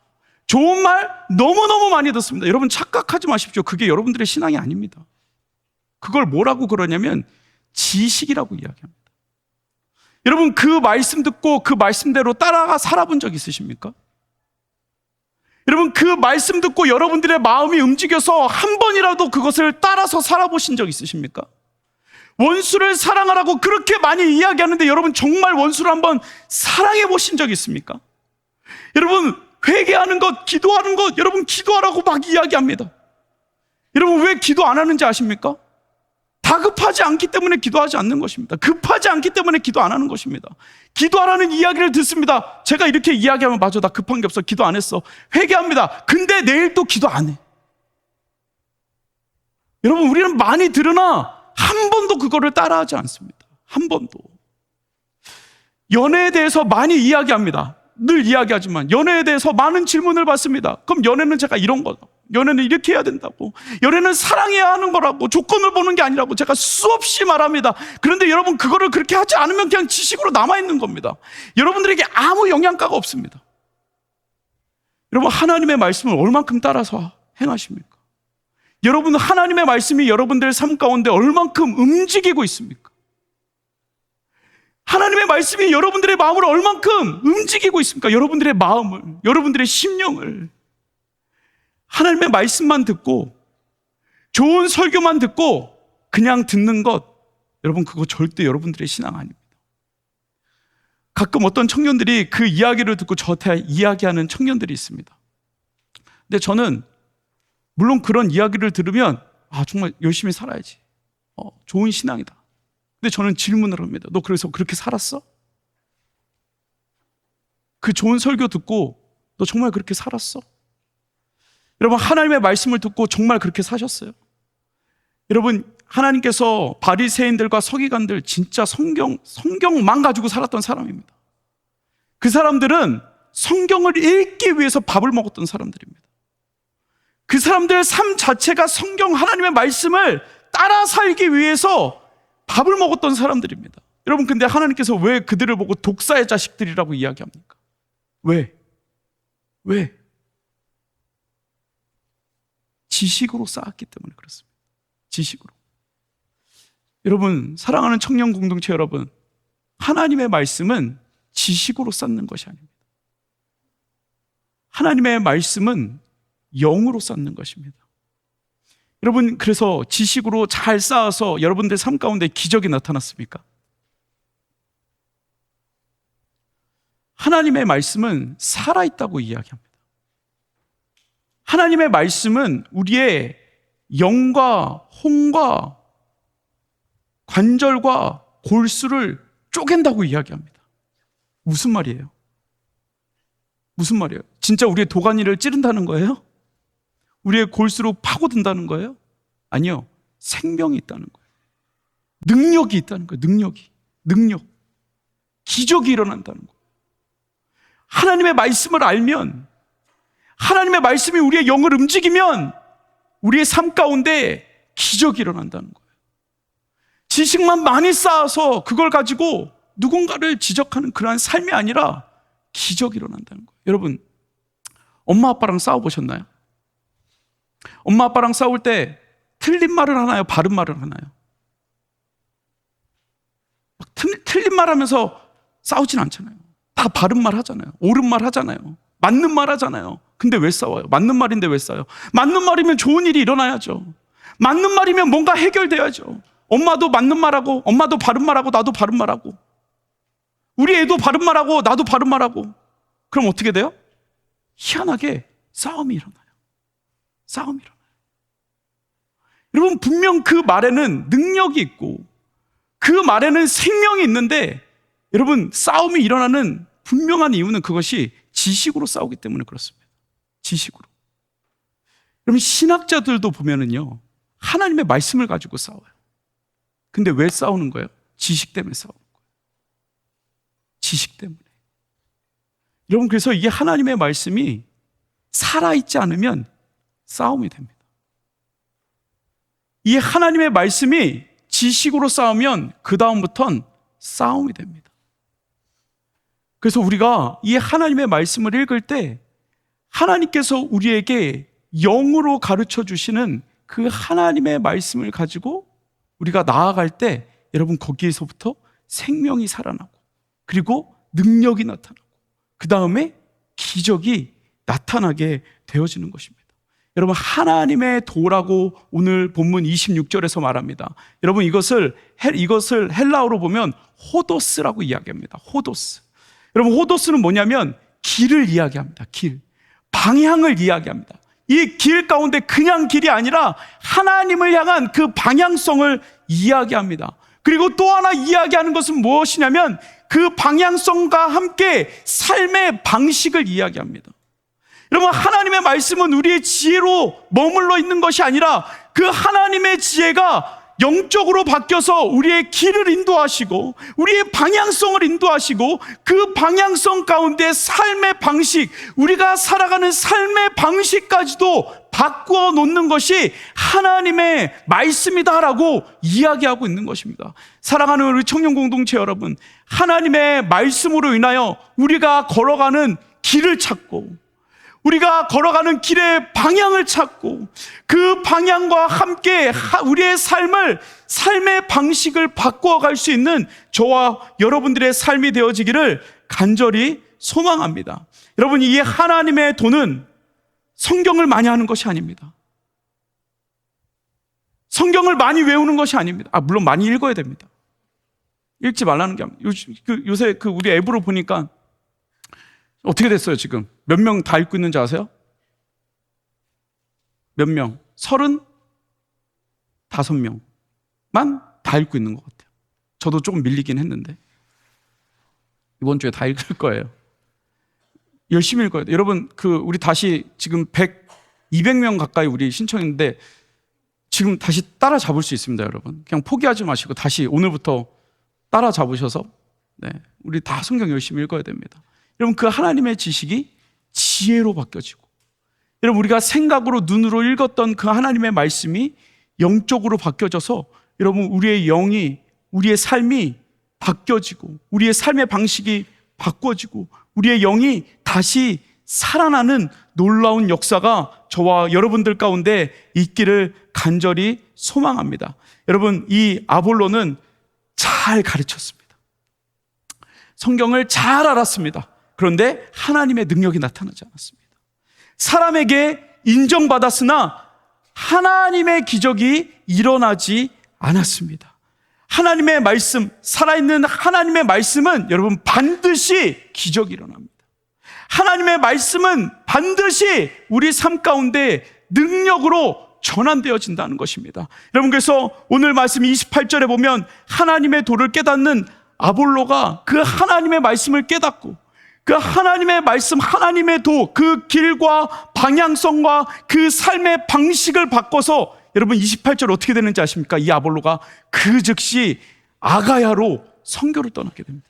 좋은 말 너무너무 많이 듣습니다. 여러분, 착각하지 마십시오. 그게 여러분들의 신앙이 아닙니다. 그걸 뭐라고 그러냐면 지식이라고 이야기합니다. 여러분, 그 말씀 듣고 그 말씀대로 따라가 살아본 적 있으십니까? 여러분, 그 말씀 듣고 여러분들의 마음이 움직여서 한 번이라도 그것을 따라서 살아보신 적 있으십니까? 원수를 사랑하라고 그렇게 많이 이야기하는데 여러분, 정말 원수를 한번 사랑해 보신 적 있습니까? 여러분, 회개하는 것, 기도하는 것, 여러분 기도하라고 막 이야기합니다. 여러분, 왜 기도 안 하는지 아십니까? 다급하지 않기 때문에 기도하지 않는 것입니다. 급하지 않기 때문에 기도 안 하는 것입니다. 기도하라는 이야기를 듣습니다. 제가 이렇게 이야기하면 맞아, 나 급한 게 없어, 기도 안 했어, 회개합니다. 근데 내일 또 기도 안 해. 여러분, 우리는 많이 들으나 한 번도 그거를 따라하지 않습니다. 한 번도. 연애에 대해서 많이 이야기합니다. 늘 이야기하지만 연애에 대해서 많은 질문을 받습니다. 그럼 연애는 제가 이런 거다, 연애는 이렇게 해야 된다고, 연애는 사랑해야 하는 거라고, 조건을 보는 게 아니라고 제가 수없이 말합니다. 그런데 여러분, 그거를 그렇게 하지 않으면 그냥 지식으로 남아있는 겁니다. 여러분들에게 아무 영향가가 없습니다. 여러분, 하나님의 말씀을 얼만큼 따라서 행하십니까? 여러분, 하나님의 말씀이 여러분들의 삶 가운데 얼만큼 움직이고 있습니까? 하나님의 말씀이 여러분들의 마음을 얼만큼 움직이고 있습니까? 여러분들의 마음을, 여러분들의 심령을. 하나님의 말씀만 듣고 좋은 설교만 듣고 그냥 듣는 것, 여러분, 그거 절대 여러분들의 신앙 아닙니다. 가끔 어떤 청년들이 그 이야기를 듣고 저한테 이야기하는 청년들이 있습니다. 근데 저는 물론 그런 이야기를 들으면 정말 열심히 살아야지, 좋은 신앙이다. 근데 저는 질문을 합니다. 너 그래서 그렇게 살았어? 그 좋은 설교 듣고 너 정말 그렇게 살았어? 여러분, 하나님의 말씀을 듣고 정말 그렇게 사셨어요? 여러분, 하나님께서 바리새인들과 서기관들 진짜 성경만 가지고 살았던 사람입니다. 그 사람들은 성경을 읽기 위해서 밥을 먹었던 사람들입니다. 그 사람들의 삶 자체가 성경, 하나님의 말씀을 따라 살기 위해서 밥을 먹었던 사람들입니다. 여러분, 근데 하나님께서 왜 그들을 보고 독사의 자식들이라고 이야기합니까? 왜? 지식으로 쌓았기 때문에 그렇습니다. 지식으로. 여러분, 사랑하는 청년 공동체 여러분, 하나님의 말씀은 지식으로 쌓는 것이 아닙니다. 하나님의 말씀은 영으로 쌓는 것입니다. 여러분, 그래서 지식으로 잘 쌓아서 여러분들 삶 가운데 기적이 나타났습니까? 하나님의 말씀은 살아있다고 이야기합니다. 하나님의 말씀은 우리의 영과 혼과 관절과 골수를 쪼갠다고 이야기합니다. 무슨 말이에요? 무슨 말이에요? 진짜 우리의 도가니를 찌른다는 거예요? 우리의 골수로 파고든다는 거예요? 아니요. 생명이 있다는 거예요. 능력이 있다는 거예요. 능력. 기적이 일어난다는 거예요. 하나님의 말씀을 알면, 하나님의 말씀이 우리의 영을 움직이면 우리의 삶 가운데 기적이 일어난다는 거예요. 지식만 많이 쌓아서 그걸 가지고 누군가를 지적하는 그러한 삶이 아니라 기적이 일어난다는 거예요. 여러분, 엄마 아빠랑 싸워보셨나요? 엄마 아빠랑 싸울 때 틀린 말을 하나요? 바른 말을 하나요? 틀린 말 하면서 싸우진 않잖아요. 다 바른 말 하잖아요. 옳은 말 하잖아요. 맞는 말 하잖아요. 근데 왜 싸워요? 맞는 말인데 왜 싸워요? 맞는 말이면 좋은 일이 일어나야죠. 맞는 말이면 뭔가 해결돼야죠. 엄마도 맞는 말하고, 엄마도 바른 말하고, 나도 바른 말하고, 우리 애도 바른 말하고, 나도 바른 말하고. 그럼 어떻게 돼요? 희한하게 싸움이 일어나요. 싸움이 일어나요. 여러분, 분명 그 말에는 능력이 있고 그 말에는 생명이 있는데, 여러분, 싸움이 일어나는 분명한 이유는 그것이 지식으로 싸우기 때문에 그렇습니다. 지식으로. 여러분, 신학자들도 보면은요, 하나님의 말씀을 가지고 싸워요. 근데 왜 싸우는 거예요? 지식 때문에 싸우는 거예요. 지식 때문에. 여러분, 그래서 이게 하나님의 말씀이 살아있지 않으면 싸움이 됩니다. 이 하나님의 말씀이 지식으로 싸우면 그 다음부터는 싸움이 됩니다. 그래서 우리가 이 하나님의 말씀을 읽을 때 하나님께서 우리에게 영으로 가르쳐 주시는 그 하나님의 말씀을 가지고 우리가 나아갈 때, 여러분, 거기에서부터 생명이 살아나고, 그리고 능력이 나타나고, 그 다음에 기적이 나타나게 되어지는 것입니다. 여러분, 하나님의 도라고 오늘 본문 26절에서 말합니다. 여러분, 이것을 헬라어로 보면 호도스라고 이야기합니다. 호도스. 여러분, 호도스는 뭐냐면 길을 이야기합니다. 길, 방향을 이야기합니다. 이 길 가운데 그냥 길이 아니라 하나님을 향한 그 방향성을 이야기합니다. 그리고 또 하나 이야기하는 것은 무엇이냐면 그 방향성과 함께 삶의 방식을 이야기합니다. 여러분, 하나님의 말씀은 우리의 지혜로 머물러 있는 것이 아니라 그 하나님의 지혜가 영적으로 바뀌어서 우리의 길을 인도하시고 우리의 방향성을 인도하시고, 그 방향성 가운데 삶의 방식, 우리가 살아가는 삶의 방식까지도 바꾸어 놓는 것이 하나님의 말씀이다라고 이야기하고 있는 것입니다. 사랑하는 우리 청년 공동체 여러분, 하나님의 말씀으로 인하여 우리가 걸어가는 길을 찾고, 우리가 걸어가는 길의 방향을 찾고, 그 방향과 함께 우리의 삶의 방식을 바꾸어 갈 수 있는 저와 여러분들의 삶이 되어지기를 간절히 소망합니다. 여러분, 이 하나님의 도는 성경을 많이 하는 것이 아닙니다. 성경을 많이 외우는 것이 아닙니다. 물론 많이 읽어야 됩니다. 읽지 말라는 게 아닙니다. 요새 우리 앱으로 보니까 어떻게 됐어요, 지금? 몇 명 다 읽고 있는지 아세요? 몇 명? 35명만 다 읽고 있는 것 같아요. 저도 조금 밀리긴 했는데 이번 주에 다 읽을 거예요. 열심히 읽어야 돼요. 여러분, 우리 다시 지금 200명 가까이 우리 신청했는데 지금 다시 따라잡을 수 있습니다, 여러분. 그냥 포기하지 마시고 다시 오늘부터 따라잡으셔서, 우리 다 성경 열심히 읽어야 됩니다. 여러분, 그 하나님의 지식이 지혜로 바뀌어지고, 여러분, 우리가 생각으로 눈으로 읽었던 그 하나님의 말씀이 영적으로 바뀌어져서, 여러분, 우리의 영이, 우리의 삶이 바뀌어지고, 우리의 삶의 방식이 바꿔지고, 우리의 영이 다시 살아나는 놀라운 역사가 저와 여러분들 가운데 있기를 간절히 소망합니다. 여러분, 이 아볼로는 잘 가르쳤습니다. 성경을 잘 알았습니다. 그런데 하나님의 능력이 나타나지 않았습니다. 사람에게 인정받았으나 하나님의 기적이 일어나지 않았습니다. 하나님의 말씀, 살아있는 하나님의 말씀은 여러분 반드시 기적이 일어납니다. 하나님의 말씀은 반드시 우리 삶 가운데 능력으로 전환되어진다는 것입니다. 여러분, 그래서 오늘 말씀 28절에 보면 하나님의 도를 깨닫는 아볼로가 그 하나님의 말씀을 깨닫고, 그 하나님의 말씀, 하나님의 도, 그 길과 방향성과 그 삶의 방식을 바꿔서, 여러분 28절 어떻게 되는지 아십니까? 이 아볼로가 그 즉시 아가야로 선교를 떠나게 됩니다.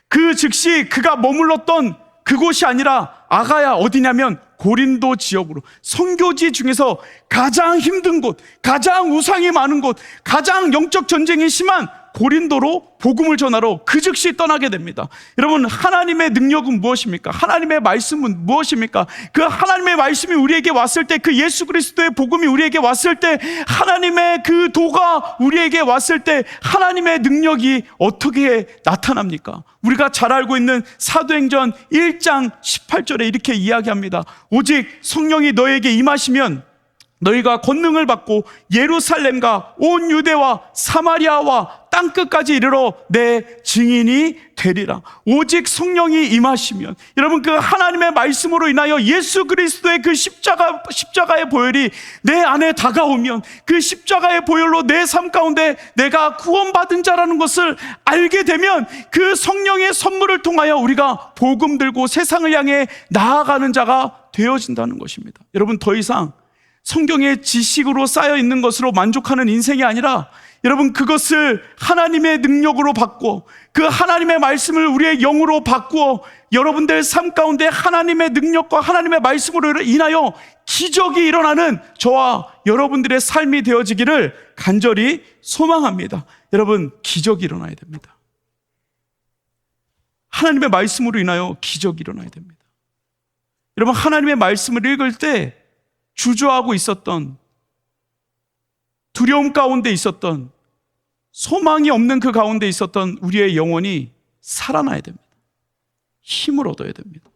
그 즉시 그가 머물렀던 그곳이 아니라 아가야, 어디냐면 고린도 지역으로, 선교지 중에서 가장 힘든 곳, 가장 우상이 많은 곳, 가장 영적 전쟁이 심한 고린도로 복음을 전하러 그 즉시 떠나게 됩니다. 여러분, 하나님의 능력은 무엇입니까? 하나님의 말씀은 무엇입니까? 그 하나님의 말씀이 우리에게 왔을 때, 그 예수 그리스도의 복음이 우리에게 왔을 때, 하나님의 그 도가 우리에게 왔을 때 하나님의 능력이 어떻게 나타납니까? 우리가 잘 알고 있는 사도행전 1장 18절에 이렇게 이야기합니다. 오직 성령이 너에게 임하시면 너희가 권능을 받고 예루살렘과 온 유대와 사마리아와 땅끝까지 이르러 내 증인이 되리라. 오직 성령이 임하시면, 여러분, 그 하나님의 말씀으로 인하여 예수 그리스도의 그 십자가의 보혈이 내 안에 다가오면, 그 십자가의 보혈로 내 삶 가운데 내가 구원받은 자라는 것을 알게 되면, 그 성령의 선물을 통하여 우리가 복음 들고 세상을 향해 나아가는 자가 되어진다는 것입니다. 여러분, 더 이상 성경의 지식으로 쌓여 있는 것으로 만족하는 인생이 아니라, 여러분, 그것을 하나님의 능력으로 바꾸어, 그 하나님의 말씀을 우리의 영으로 바꾸어 여러분들 삶 가운데 하나님의 능력과 하나님의 말씀으로 인하여 기적이 일어나는 저와 여러분들의 삶이 되어지기를 간절히 소망합니다. 여러분, 기적이 일어나야 됩니다. 하나님의 말씀으로 인하여 기적이 일어나야 됩니다. 여러분, 하나님의 말씀을 읽을 때 주저하고 있었던, 두려움 가운데 있었던, 소망이 없는 그 가운데 있었던 우리의 영혼이 살아나야 됩니다. 힘을 얻어야 됩니다.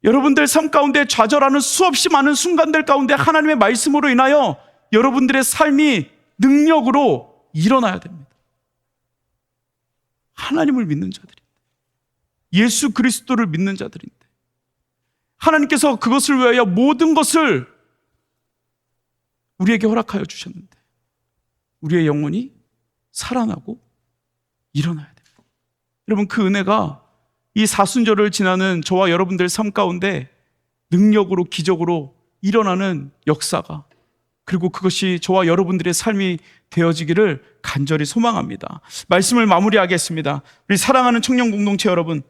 여러분들 삶 가운데 좌절하는 수없이 많은 순간들 가운데 하나님의 말씀으로 인하여 여러분들의 삶이 능력으로 일어나야 됩니다. 하나님을 믿는 자들인데, 예수 그리스도를 믿는 자들인데, 하나님께서 그것을 위하여 모든 것을 우리에게 허락하여 주셨는데 우리의 영혼이 살아나고 일어나야 됩니다. 여러분, 그 은혜가 이 사순절을 지나는 저와 여러분들 삶 가운데 능력으로, 기적으로 일어나는 역사가, 그리고 그것이 저와 여러분들의 삶이 되어지기를 간절히 소망합니다. 말씀을 마무리하겠습니다. 우리 사랑하는 청년 공동체 여러분,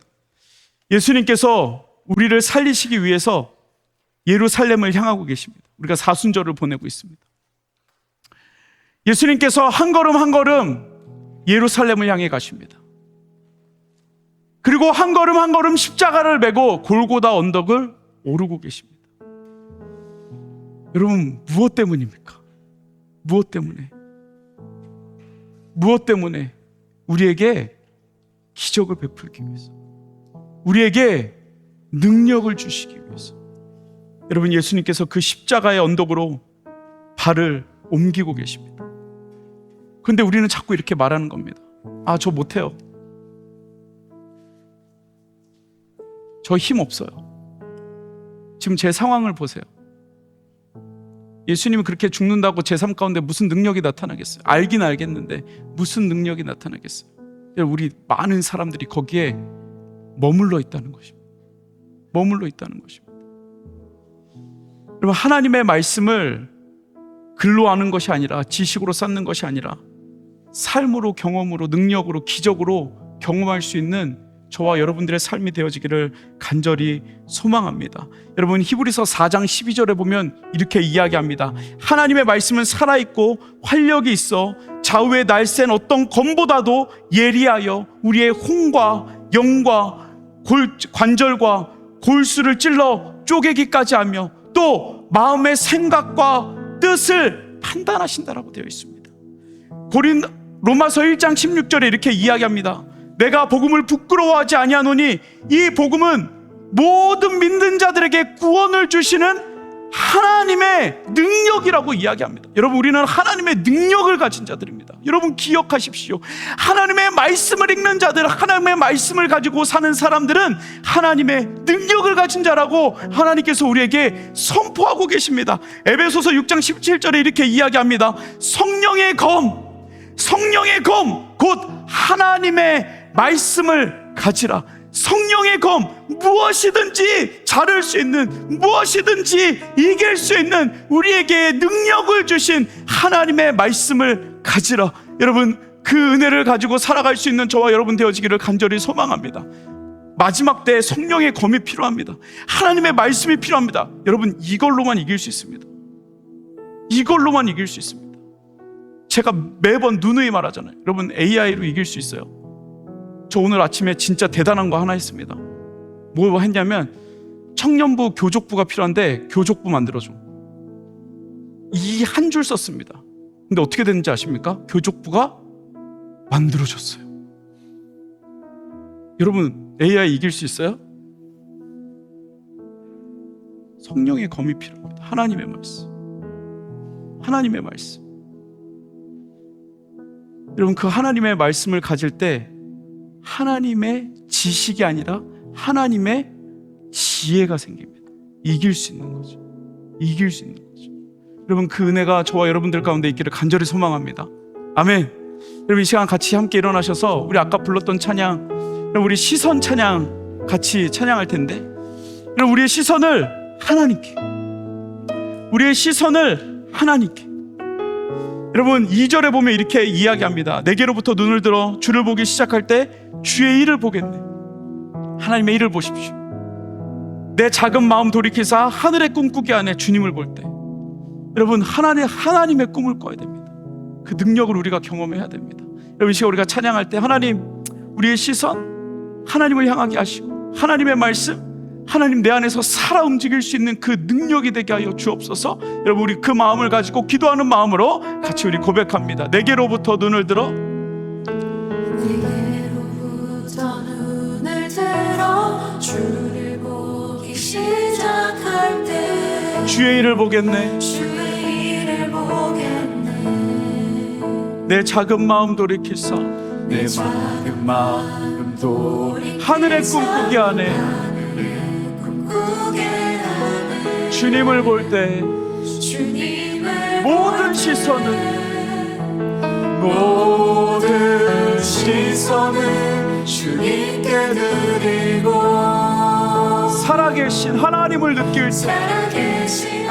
예수님께서 우리를 살리시기 위해서 예루살렘을 향하고 계십니다. 우리가 사순절을 보내고 있습니다. 예수님께서 한 걸음 한 걸음 예루살렘을 향해 가십니다. 그리고 한 걸음 한 걸음 십자가를 메고 골고다 언덕을 오르고 계십니다. 여러분, 무엇 때문입니까? 무엇 때문에? 무엇 때문에? 우리에게 기적을 베풀기 위해서, 우리에게 능력을 주시기 위해서. 여러분, 예수님께서 그 십자가의 언덕으로 발을 옮기고 계십니다. 그런데 우리는 자꾸 이렇게 말하는 겁니다. 아, 저 못해요. 저 힘 없어요. 지금 제 상황을 보세요. 예수님이 그렇게 죽는다고 제 삶 가운데 무슨 능력이 나타나겠어요? 알긴 알겠는데 무슨 능력이 나타나겠어요? 우리 많은 사람들이 거기에 머물러 있다는 것입니다. 머물러 있다는 것입니다. 여러분, 하나님의 말씀을 글로 아는 것이 아니라, 지식으로 쌓는 것이 아니라 삶으로, 경험으로, 능력으로, 기적으로 경험할 수 있는 저와 여러분들의 삶이 되어지기를 간절히 소망합니다. 여러분, 히브리서 4장 12절에 보면 이렇게 이야기합니다. 하나님의 말씀은 살아있고 활력이 있어 좌우에 날쌘 어떤 검보다도 예리하여 우리의 혼과 영과 관절과 골수를 찔러 쪼개기까지 하며 또 마음의 생각과 뜻을 판단하신다라고 되어 있습니다. 로마서 1장 16절에 이렇게 이야기합니다. 내가 복음을 부끄러워하지 아니하노니 이 복음은 모든 믿는 자들에게 구원을 주시는 하나님의 능력이라고 이야기합니다. 여러분, 우리는 하나님의 능력을 가진 자들입니다. 여러분, 기억하십시오. 하나님의 말씀을 읽는 자들, 하나님의 말씀을 가지고 사는 사람들은 하나님의 능력을 가진 자라고 하나님께서 우리에게 선포하고 계십니다. 에베소서 6장 17절에 이렇게 이야기합니다. 성령의 검, 곧 하나님의 말씀을 가지라. 성령의 검, 무엇이든지 자를 수 있는, 무엇이든지 이길 수 있는 우리에게 능력을 주신 하나님의 말씀을 가지라. 여러분, 그 은혜를 가지고 살아갈 수 있는 저와 여러분 되어지기를 간절히 소망합니다. 마지막 때에 성령의 검이 필요합니다. 하나님의 말씀이 필요합니다. 여러분, 이걸로만 이길 수 있습니다. 이걸로만 이길 수 있습니다. 제가 매번 누누이 말하잖아요. 여러분, AI로 이길 수 있어요. 저 오늘 아침에 진짜 대단한 거 하나 했습니다. 뭐 했냐면 청년부 교족부가 필요한데 교족부 만들어줘. 이 한 줄 썼습니다. 근데 어떻게 됐는지 아십니까? 교족부가 만들어졌어요. 여러분, AI 이길 수 있어요? 성령의 검이 필요합니다. 하나님의 말씀. 하나님의 말씀. 여러분, 그 하나님의 말씀을 가질 때 하나님의 지식이 아니라 하나님의 지혜가 생깁니다. 이길 수 있는 거죠. 이길 수 있는 거죠. 여러분, 그 은혜가 저와 여러분들 가운데 있기를 간절히 소망합니다. 아멘. 여러분, 이 시간 같이 함께 일어나셔서 우리 아까 불렀던 찬양, 여러분, 우리 시선 찬양 같이 찬양할 텐데, 여러분, 우리의 시선을 하나님께, 우리의 시선을 하나님께. 여러분, 2절에 보면 이렇게 이야기합니다. 내게로부터 눈을 들어 주를 보기 시작할 때 주의 일을 보겠네. 하나님의 일을 보십시오. 내 작은 마음 돌이키사 하늘의 꿈꾸기 안에 주님을 볼 때, 여러분, 하나님의 꿈을 꿔야 됩니다. 그 능력을 우리가 경험해야 됩니다. 여러분, 이 시간 우리가 찬양할 때 하나님, 우리의 시선 하나님을 향하게 하시고, 하나님의 말씀, 하나님 내 안에서 살아 움직일 수 있는 그 능력이 되게 하여 주옵소서. 여러분, 우리 그 마음을 가지고 기도하는 마음으로 같이 우리 고백합니다. 내게로부터 눈을 들어, 내게로부터 눈을 들어 주를 보기 시작할 때 주의 일을 보겠네. 주의 일을 보겠네. 내 작은 마음 돌이키사 내 작은 마음 돌이키사 하늘의 꿈꾸기 안에 주님을 볼 때 주님을 모든 시선을 주님께 드리고 살아계신 하나님을 느낄 때, 살아계신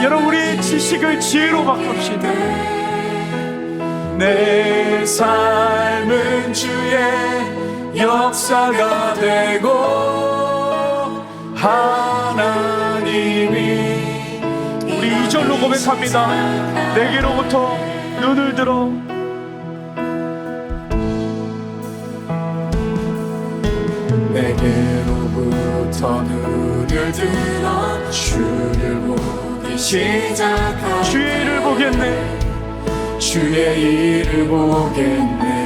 여러분, 우리의 지식을 지혜로 바꿉시다. 내 삶은 주의 역사가 되고 하나님이 우리 2절로 고백합니다. 내게로부터 눈을 들어, 내게로부터 눈을 들어 주를 보기 시작할 주의 일을 보겠네. 주의 일을 보겠네.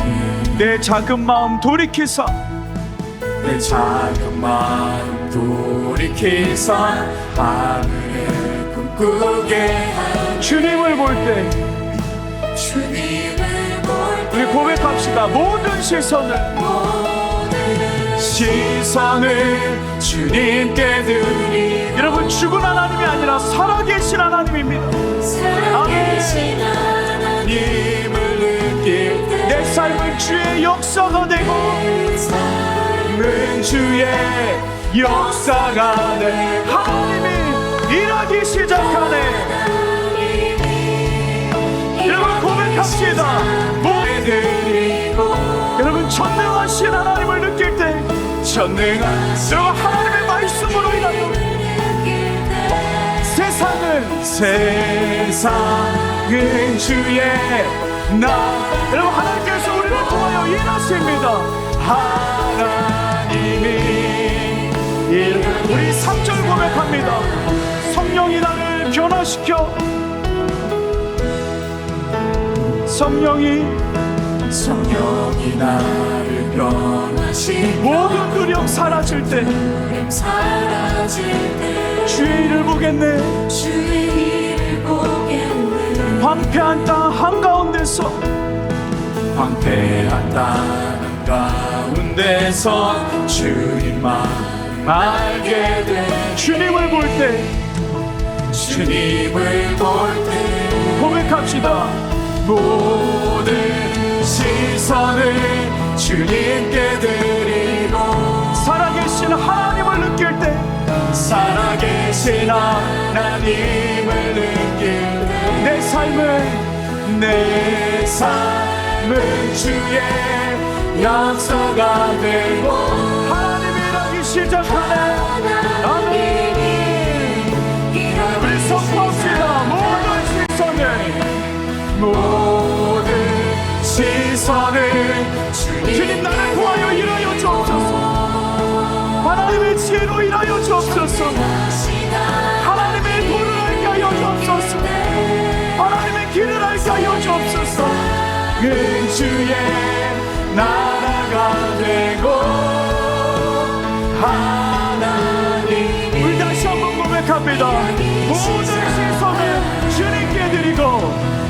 내 작은 마음 돌이키사 내 작은 마음 돌이키사 하늘을 꿈꾸게 하네. 주님을 볼 때 주님을 볼 때 우리 고백합시다. 모든 시선을 주님께 드리고 여러분, 죽은 하나님이 아니라 살아계신 하나님입니다. 살아계신 하나님을 느낄 때 내 삶은 주의 역사가 되고 삶은 주의 역사가 돼. 하나님이 일하기 시작하네. 여러분, 고백합시다. 드리고 여러분, 전능하신 하나님을 느낄 때, 전능한 여러분, 하나님의 말씀으로 인하여 세상은 주의 여러분, 하나님께서 우리를 통하여 일하십니다. 하나님이 우리 3절 고백합니다. 성령이 나를 변화시켜, 성령이 나를 변화시켜 모든 두려움 사라질 때 사라질 때 주의 일을 보겠네. 주의 일을 보겠네. 황폐한 땅 한가운데서 황폐한 땅 가운데서 주님만 알게 돼. 주님을 볼 때 주님을 볼 때 고백합시다. 모든 시선을 주님께 드리고 살아계신 하나님을 느낄 때 살아계신 하나님을 느낄 때 내 삶은 주의 역사가 되고 하나님이 일하기 시작하네. 아멘. 우리 선포합시다. 모든 시선을 주님 나를 도하여 일하여 주옵소서. 하나님의 지혜로 일하여 주옵소서. 하나님의 도를 알게 하여 주옵소서. 하나님의 길을 알게 하여 주옵소서. 은주의 나라가 되고 하나님 우리 다시 한번 고백합니다. 모든 시선을 주님께 드리고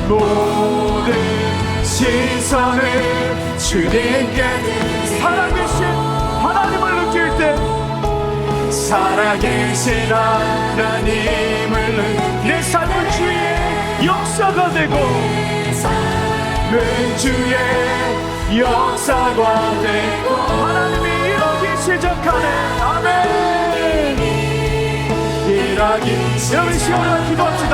모든 시선을 주님께 살아계신 하나님을 느낄 때 살아계신 하나님을 내 삶은 주의 역사가 되고 은주의 역사가 되고 하나님이 일하기 시작하네. 아멘. 일하기 여러분 시원하게 기도합시다.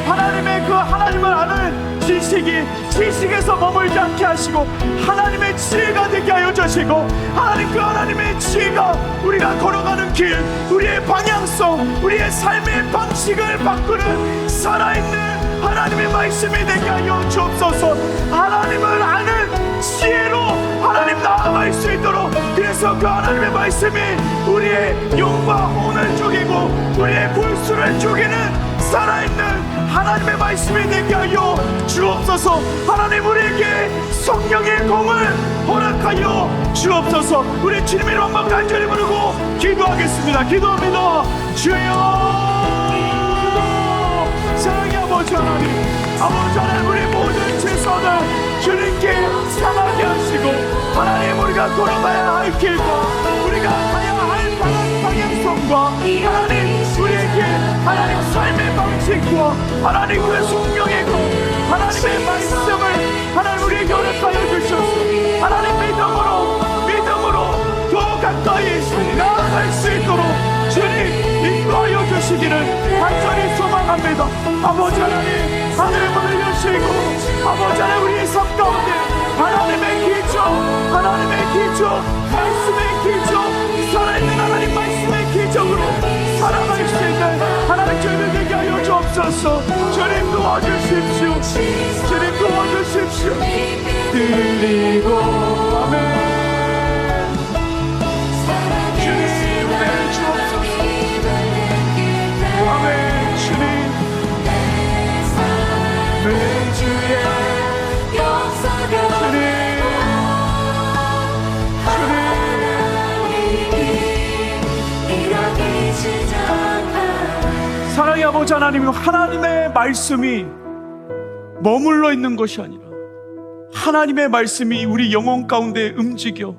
하나님의 그 하나님을 아는 지식에서 머물지 않게 하시고 하나님의 지혜가 되게 하여 주시고 하나님 그 하나님의 지혜가 우리가 걸어가는 길, 우리의 방향성, 우리의 삶의 방식을 바꾸는 살아있는 하나님의 말씀이 되게 하여 주옵소서. 하나님을 아는 지혜로 하나님 나아갈 수 있도록, 그래서 그 하나님의 말씀이 우리의 영과 혼을 죽이고 우리의 골수를 죽이는 살아있는 하나님의 말씀이 되게 하여 주옵소서. 하나님 우리에게 성령의 공을 허락하여 주옵소서. 우리 주님의 이름만 간절히 부르고 기도하겠습니다. 기도합니다. 주여, 사랑의 아버지 하나님, 아버지 하나님, 우리 모든 최선을 주님께 향하게 하시고 하나님 우리가 걸어가야 할 길과 우리가 가야 할 방향성과 하나님 우리에게 하나님 삶의 방식과 하나님 그 성령의 것, 하나님의 말씀을 하나님 우리에게 허락하여 주셔서 하나님 믿음으로 더 가까이 나아갈 수 있도록 주님 인도하여 주시기를 간절히 소망합니다. 아버지 하나님, 하늘의 문을 여시고 아버지 하나님 우리의 삶 가운데 하나님의 기초, 말씀의 기초, 살아있는 하나님 말씀의 기적으로 살아갈 수 있는 하나님 저희를 되게 하여 주옵소서. 주님 도와주십시오. 주님 도와주십시오. 드리고 아멘. 주님 은혜를 주옵소서. 아멘. 주님 은주의 역사가 사랑의 아버지 하나님, 하나님의 말씀이 머물러 있는 것이 아니라 하나님의 말씀이 우리 영혼 가운데 움직여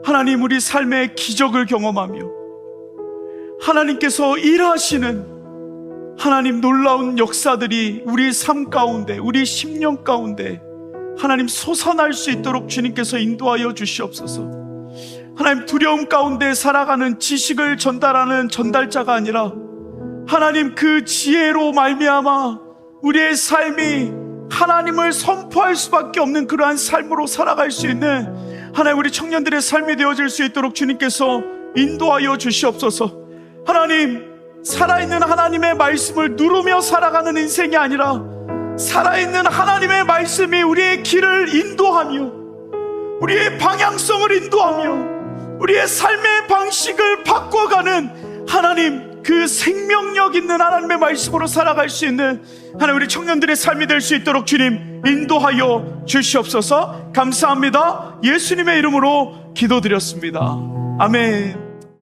하나님 우리 삶의 기적을 경험하며 하나님께서 일하시는 하나님 놀라운 역사들이 우리 삶 가운데, 우리 심령 가운데 하나님 솟아날 수 있도록 주님께서 인도하여 주시옵소서. 하나님 두려움 가운데 살아가는 지식을 전달하는 전달자가 아니라 하나님 그 지혜로 말미암아 우리의 삶이 하나님을 선포할 수밖에 없는 그러한 삶으로 살아갈 수 있는 하나님 우리 청년들의 삶이 되어질 수 있도록 주님께서 인도하여 주시옵소서. 하나님 살아있는 하나님의 말씀을 누르며 살아가는 인생이 아니라 살아있는 하나님의 말씀이 우리의 길을 인도하며 우리의 방향성을 인도하며 우리의 삶의 방식을 바꿔가는 하나님 그 생명력 있는 하나님의 말씀으로 살아갈 수 있는 하나님 우리 청년들의 삶이 될 수 있도록 주님 인도하여 주시옵소서. 감사합니다. 예수님의 이름으로 기도드렸습니다. 아멘.